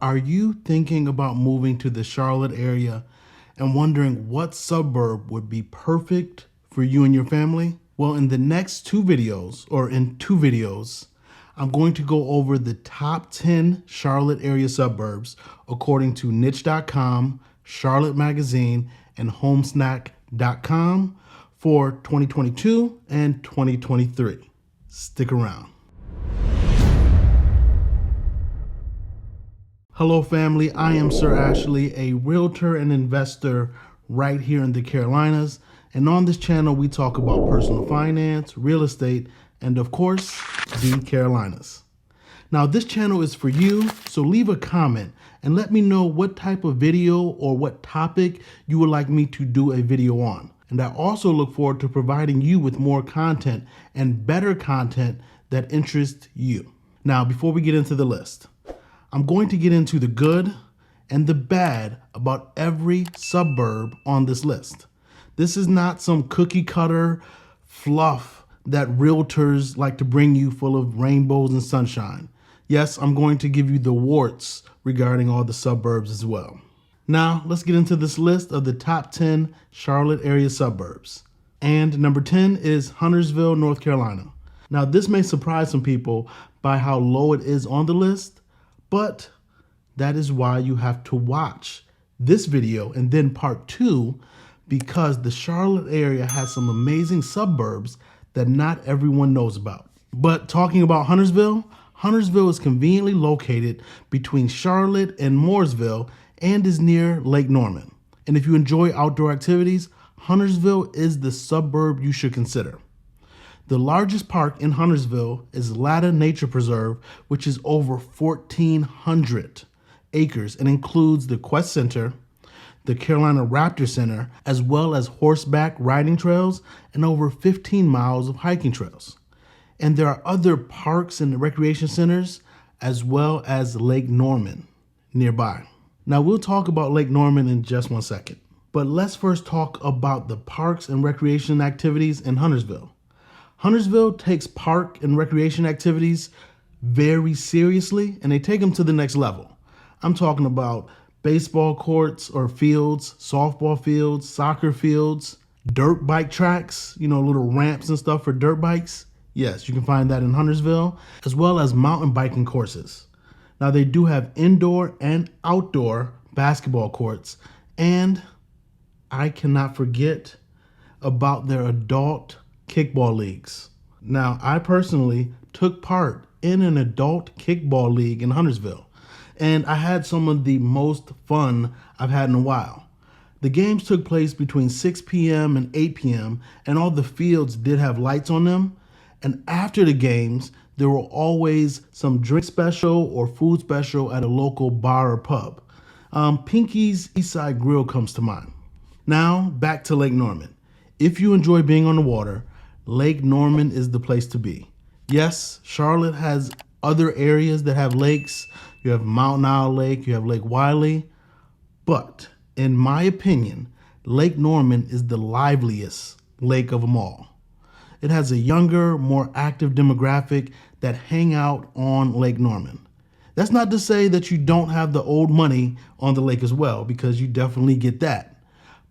Are you thinking about moving to the Charlotte area and wondering what suburb would be perfect for you and your family? Well, in the next two videos, I'm going to go over the top 10 Charlotte area suburbs according to niche.com, Charlotte Magazine, and homesnack.com for 2022 and 2023. Stick around. Hello family, I am Sir Ashley, a realtor and investor right here in the Carolinas. And on this channel, we talk about personal finance, real estate, and of course, the Carolinas. Now this channel is for you, so leave a comment and let me know what type of video or what topic you would like me to do a video on. And I also look forward to providing you with more content and better content that interests you. Now, before we get into the list, I'm going to get into the good and the bad about every suburb on this list. This is not some cookie cutter fluff that realtors like to bring you full of rainbows and sunshine. Yes, I'm going to give you the warts regarding all the suburbs as well. Now, let's get into this list of the top 10 Charlotte area suburbs. And number 10 is Huntersville, North Carolina. Now, this may surprise some people by how low it is on the list, but that is why you have to watch this video and then part 2, because the Charlotte area has some amazing suburbs that not everyone knows about. But talking about Huntersville, Huntersville is conveniently located between Charlotte and Mooresville and is near Lake Norman. And if you enjoy outdoor activities, Huntersville is the suburb you should consider. The largest park in Huntersville is Latta Nature Preserve, which is over 1,400 acres and includes the Quest Center, the Carolina Raptor Center, as well as horseback riding trails and over 15 miles of hiking trails. And there are other parks and recreation centers, as well as Lake Norman nearby. Now we'll talk about Lake Norman in just one second, but let's first talk about the parks and recreation activities in Huntersville. Huntersville takes park and recreation activities very seriously, and they take them to the next level. I'm talking about baseball courts or fields, softball fields, soccer fields, dirt bike tracks, little ramps and stuff for dirt bikes. Yes, you can find that in Huntersville, as well as mountain biking courses. Now they do have indoor and outdoor basketball courts, and I cannot forget about their adult kickball leagues. Now, I personally took part in an adult kickball league in Huntersville, and I had some of the most fun I've had in a while. The games took place between 6 p.m. and 8 p.m., and all the fields did have lights on them. And after the games, there were always some drink special or food special at a local bar or pub. Pinky's Eastside Grill comes to mind. Now, back to Lake Norman. If you enjoy being on the water, Lake Norman is the place to be. Yes, Charlotte has other areas that have lakes. You have Mountain Isle Lake, you have Lake Wiley. But in my opinion, Lake Norman is the liveliest lake of them all. It has a younger, more active demographic that hang out on Lake Norman. That's not to say that you don't have the old money on the lake as well, because you definitely get that.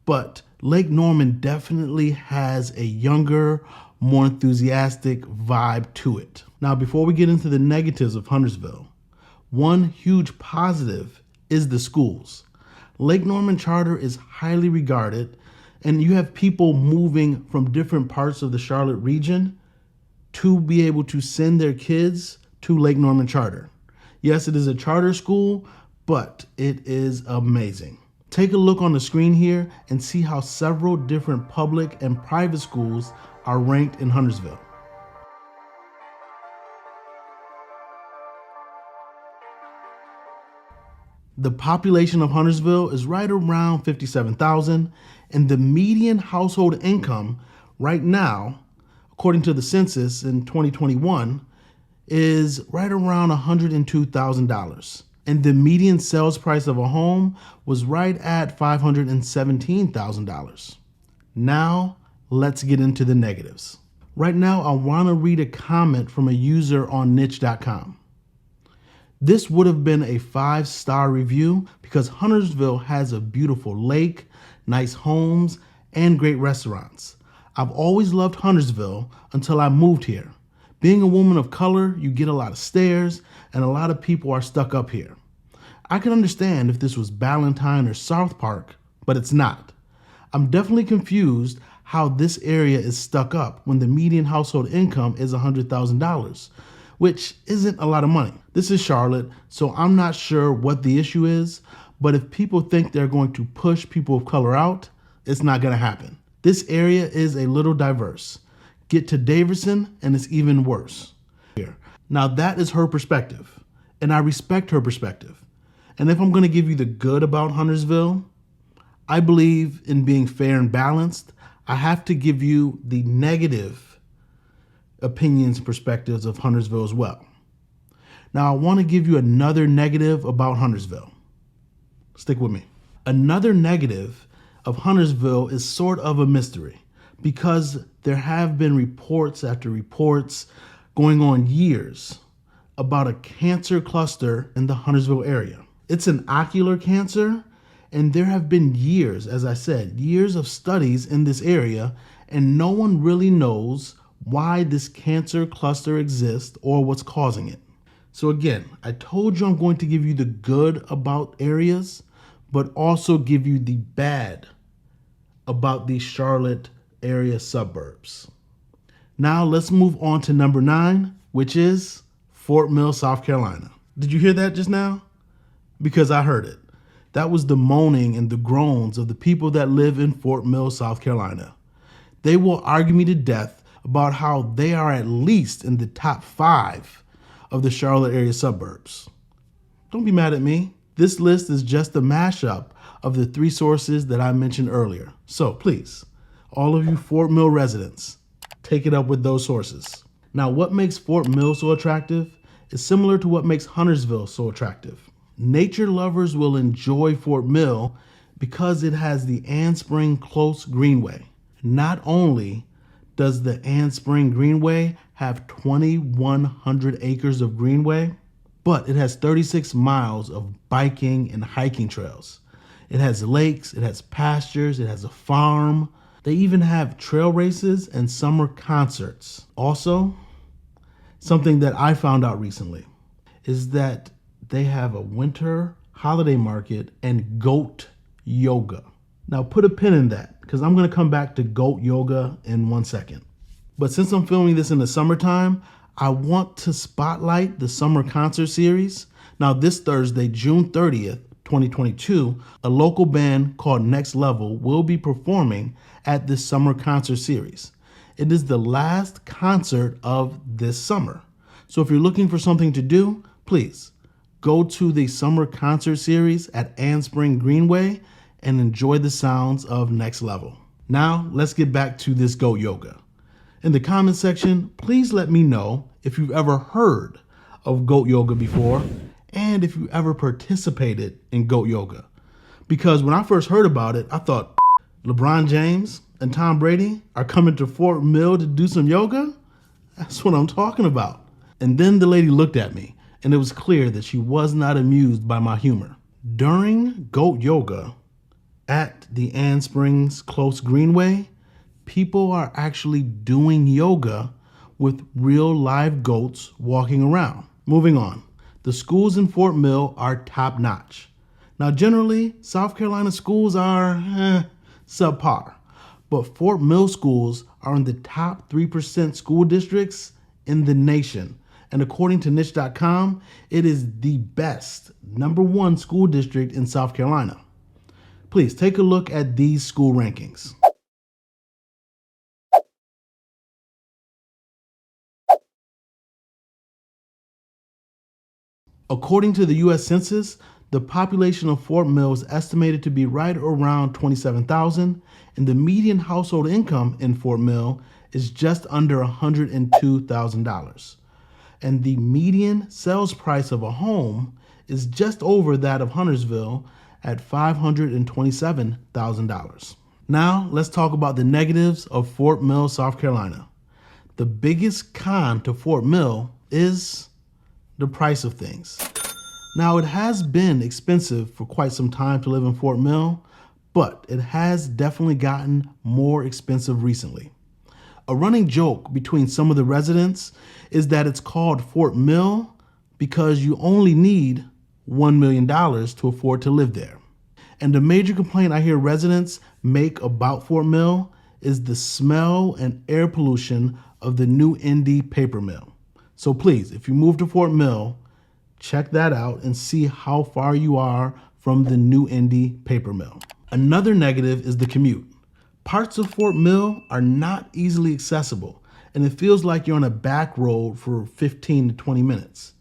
But Lake Norman definitely has a younger, more enthusiastic vibe to it. Now, before we get into the negatives of Huntersville, one huge positive is the schools. Lake Norman Charter is highly regarded, and you have people moving from different parts of the Charlotte region to be able to send their kids to Lake Norman Charter. Yes, it is a charter school, but it is amazing. Take a look on the screen here and see how several different public and private schools are ranked in Huntersville. The population of Huntersville is right around 57,000, and the median household income right now, according to the census in 2021, is right around $102,000. And the median sales price of a home was right at $517,000. Now, let's get into the negatives. Right now, I want to read a comment from a user on niche.com. This would have been a 5-star review because Huntersville has a beautiful lake, nice homes, and great restaurants. I've always loved Huntersville until I moved here. Being a woman of color, you get a lot of stares and a lot of people are stuck up here. I can understand if this was Ballantyne or South Park, but it's not. I'm definitely confused how this area is stuck up when the median household income is $100,000, which isn't a lot of money. This is Charlotte, so I'm not sure what the issue is, but if people think they're going to push people of color out, it's not going to happen. This area is a little diverse. Get to Davidson and it's even worse. Now that is her perspective, and I respect her perspective. And if I'm going to give you the good about Huntersville, I believe in being fair and balanced. I have to give you the negative opinions and perspectives of Huntersville as well. Now, I want to give you another negative about Huntersville. Stick with me. Another negative of Huntersville is sort of a mystery because there have been reports after reports going on years about a cancer cluster in the Huntersville area. It's an ocular cancer, and there have been years, as I said, years of studies in this area, and no one really knows why this cancer cluster exists or what's causing it. So again, I told you I'm going to give you the good about areas, but also give you the bad about the Charlotte area suburbs. Now let's move on to number 9, which is Fort Mill, South Carolina. Did you hear that just now? Because I heard it. That was the moaning and the groans of the people that live in Fort Mill, South Carolina. They will argue me to death about how they are at least in the top 5 of the Charlotte area suburbs. Don't be mad at me. This list is just a mashup of the 3 sources that I mentioned earlier. So please, all of you Fort Mill residents, take it up with those sources. Now, what makes Fort Mill so attractive is similar to what makes Huntersville so attractive. Nature lovers will enjoy Fort Mill because it has the Ann Spring Close Greenway. Not only does the Ann Spring Greenway have 2,100 acres of greenway, but it has 36 miles of biking and hiking trails. It has lakes, it has pastures, it has a farm. They even have trail races and summer concerts. Also, something that I found out recently is that they have a winter holiday market and goat yoga. Now put a pin in that because I'm going to come back to goat yoga in 1 second. But since I'm filming this in the summertime, I want to spotlight the summer concert series. Now this Thursday, June 30th, 2022, a local band called Next Level will be performing at this summer concert series. It is the last concert of this summer. So if you're looking for something to do, please go to the summer concert series at Ann Spring Greenway and enjoy the sounds of Next Level. Now, let's get back to this goat yoga. In the comment section, please let me know if you've ever heard of goat yoga before and if you ever participated in goat yoga. Because when I first heard about it, I thought LeBron James and Tom Brady are coming to Fort Mill to do some yoga? That's what I'm talking about. And then the lady looked at me, and it was clear that she was not amused by my humor. During goat yoga at the Ann Springs Close Greenway, people are actually doing yoga with real live goats walking around. Moving on, the schools in Fort Mill are top notch. Now generally, South Carolina schools are subpar, but Fort Mill schools are in the top 3% school districts in the nation. And according to niche.com, it is the best #1 school district in South Carolina. Please take a look at these school rankings. According to the U.S. Census, the population of Fort Mill is estimated to be right around 27,000, and the median household income in Fort Mill is just under $102,000. And the median sales price of a home is just over that of Huntersville at $527,000. Now, let's talk about the negatives of Fort Mill, South Carolina. The biggest con to Fort Mill is the price of things. Now, it has been expensive for quite some time to live in Fort Mill, but it has definitely gotten more expensive recently. A running joke between some of the residents is that it's called Fort Mill because you only need $1 million to afford to live there. And the major complaint I hear residents make about Fort Mill is the smell and air pollution of the new Indy paper mill. So please, if you move to Fort Mill, check that out and see how far you are from the new Indy paper mill. Another negative is the commute. Parts of Fort Mill are not easily accessible, and it feels like you're on a back road for 15 to 20 minutes.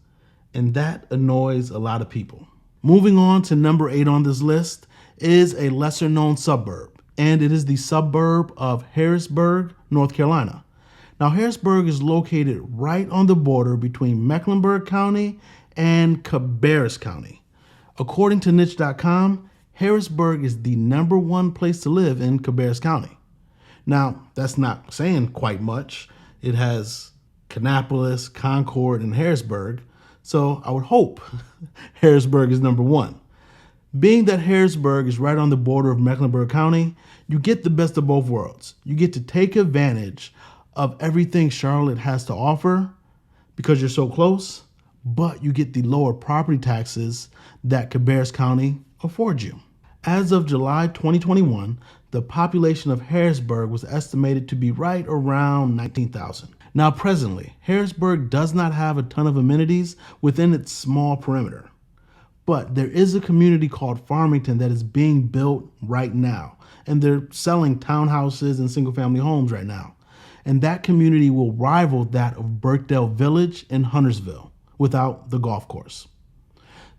And that annoys a lot of people. Moving on to number 8 on this list is a lesser known suburb, and it is the suburb of Harrisburg, North Carolina. Now, Harrisburg is located right on the border between Mecklenburg County and Cabarrus County. According to niche.com, Harrisburg is the #1 place to live in Cabarrus County. Now, that's not saying quite much. It has Kannapolis, Concord, and Harrisburg, so I would hope Harrisburg is #1. Being that Harrisburg is right on the border of Mecklenburg County, you get the best of both worlds. You get to take advantage of everything Charlotte has to offer because you're so close, but you get the lower property taxes that Cabarrus County affords you. As of July 2021, the population of Harrisburg was estimated to be right around 19,000. Now, presently, Harrisburg does not have a ton of amenities within its small perimeter. But there is a community called Farmington that is being built right now, and they're selling townhouses and single-family homes right now. And that community will rival that of Birkdale Village in Huntersville without the golf course.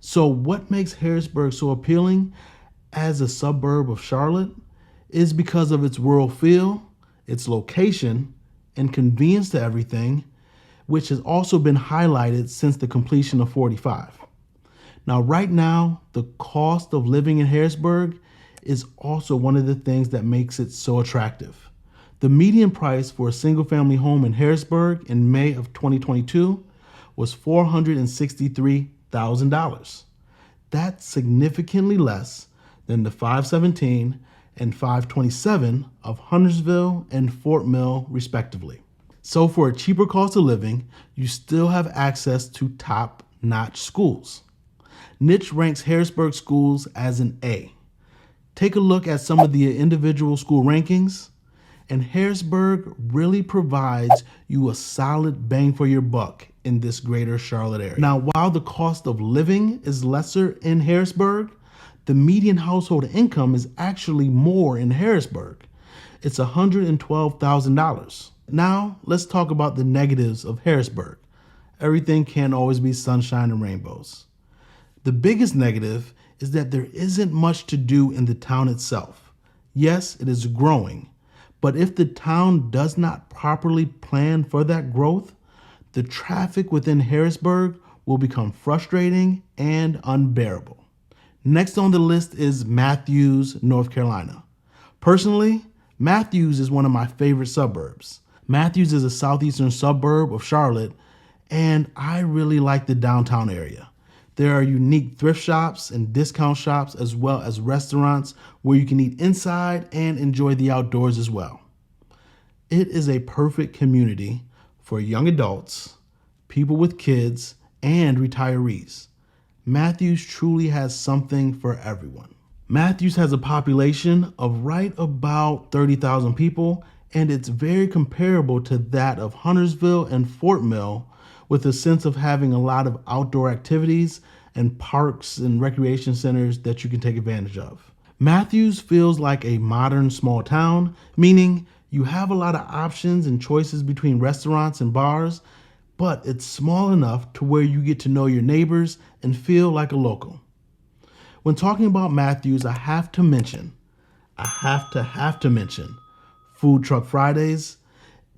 So what makes Harrisburg so appealing as a suburb of Charlotte is because of its rural feel, its location, and convenience to everything, which has also been highlighted since the completion of 45. Now, right now, the cost of living in Harrisburg is also one of the things that makes it so attractive. The median price for a single-family home in Harrisburg in May of 2022 was $463,000. That's significantly less than the $517,000 and $527,000 of Huntersville and Fort Mill, respectively. So for a cheaper cost of living, you still have access to top-notch schools. Niche ranks Harrisburg schools as an A. Take a look at some of the individual school rankings, and Harrisburg really provides you a solid bang for your buck in this greater Charlotte area. Now, while the cost of living is lesser in Harrisburg, the median household income is actually more in Harrisburg. It's $112,000. Now, let's talk about the negatives of Harrisburg. Everything can't always be sunshine and rainbows. The biggest negative is that there isn't much to do in the town itself. Yes, it is growing, but if the town does not properly plan for that growth, the traffic within Harrisburg will become frustrating and unbearable. Next on the list is Matthews, North Carolina. Personally, Matthews is one of my favorite suburbs. Matthews is a southeastern suburb of Charlotte, and I really like the downtown area. There are unique thrift shops and discount shops, as well as restaurants where you can eat inside and enjoy the outdoors as well. It is a perfect community for young adults, people with kids, and retirees. Matthews truly has something for everyone. Matthews has a population of right about 30,000 people, and it's very comparable to that of Huntersville and Fort Mill, with a sense of having a lot of outdoor activities and parks and recreation centers that you can take advantage of. Matthews feels like a modern small town, meaning you have a lot of options and choices between restaurants and bars, but it's small enough to where you get to know your neighbors and feel like a local. When talking about Matthews, I have to mention Food Truck Fridays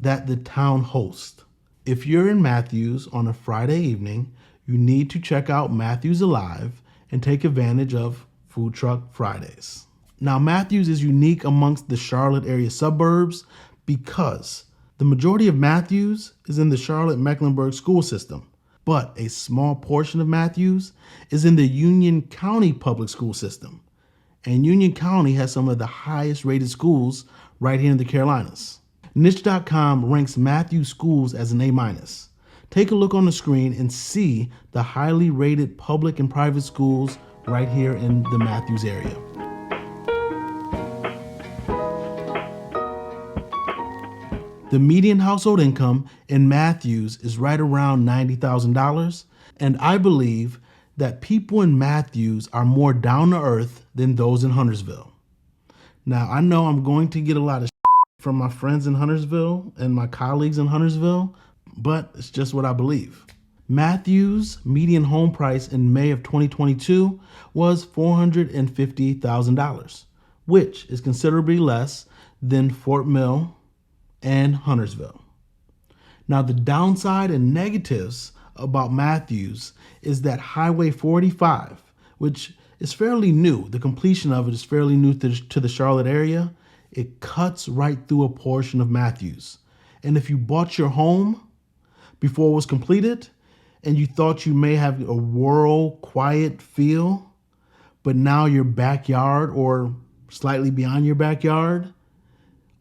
that the town hosts. If you're in Matthews on a Friday evening, you need to check out Matthews Alive and take advantage of Food Truck Fridays. Now, Matthews is unique amongst the Charlotte area suburbs because the majority of Matthews is in the Charlotte-Mecklenburg school system. but a small portion of Matthews is in the Union County public school system. And Union County has some of the highest rated schools right here in the Carolinas. Niche.com ranks Matthews schools as an A-. Take a look on the screen and see the highly rated public and private schools right here in the Matthews area. The median household income in Matthews is right around $90,000, and I believe that people in Matthews are more down to earth than those in Huntersville. Now, I know I'm going to get a lot of from my friends in Huntersville and my colleagues in Huntersville, but it's just what I believe. Matthews' median home price in May of 2022 was $450,000, which is considerably less than Fort Mill and Huntersville. Now, the downside and negatives about Matthews is that Highway 45, which is fairly new, the completion of it is fairly new to the Charlotte area. It cuts right through a portion of Matthews. And if you bought your home before it was completed and you thought you may have a rural, quiet feel, but now your backyard or slightly beyond your backyard,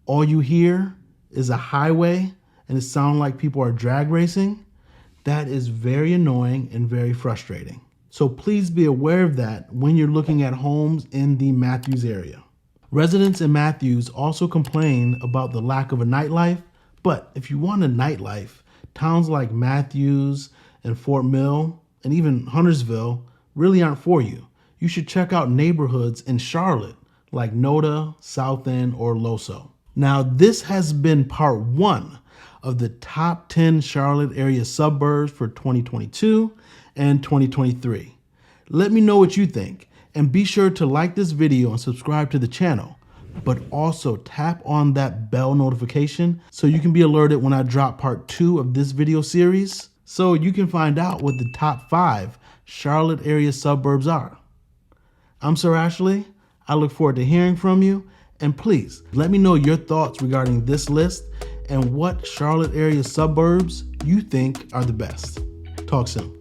all you hear is a highway and it sounds like people are drag racing, that is very annoying and very frustrating. So please be aware of that when you're looking at homes in the Matthews area. Residents in Matthews also complain about the lack of a nightlife, but if you want a nightlife, towns like Matthews and Fort Mill and even Huntersville really aren't for you. You should check out neighborhoods in Charlotte like Noda, South End, or Loso. Now, this has been part 1 of the top 10 Charlotte area suburbs for 2022 and 2023. Let me know what you think, and be sure to like this video and subscribe to the channel, but also tap on that bell notification so you can be alerted when I drop part 2 of this video series, so you can find out what the top 5 Charlotte area suburbs are. I'm Sir Ashley. I look forward to hearing from you, and please let me know your thoughts regarding this list and what Charlotte area suburbs you think are the best. Talk soon.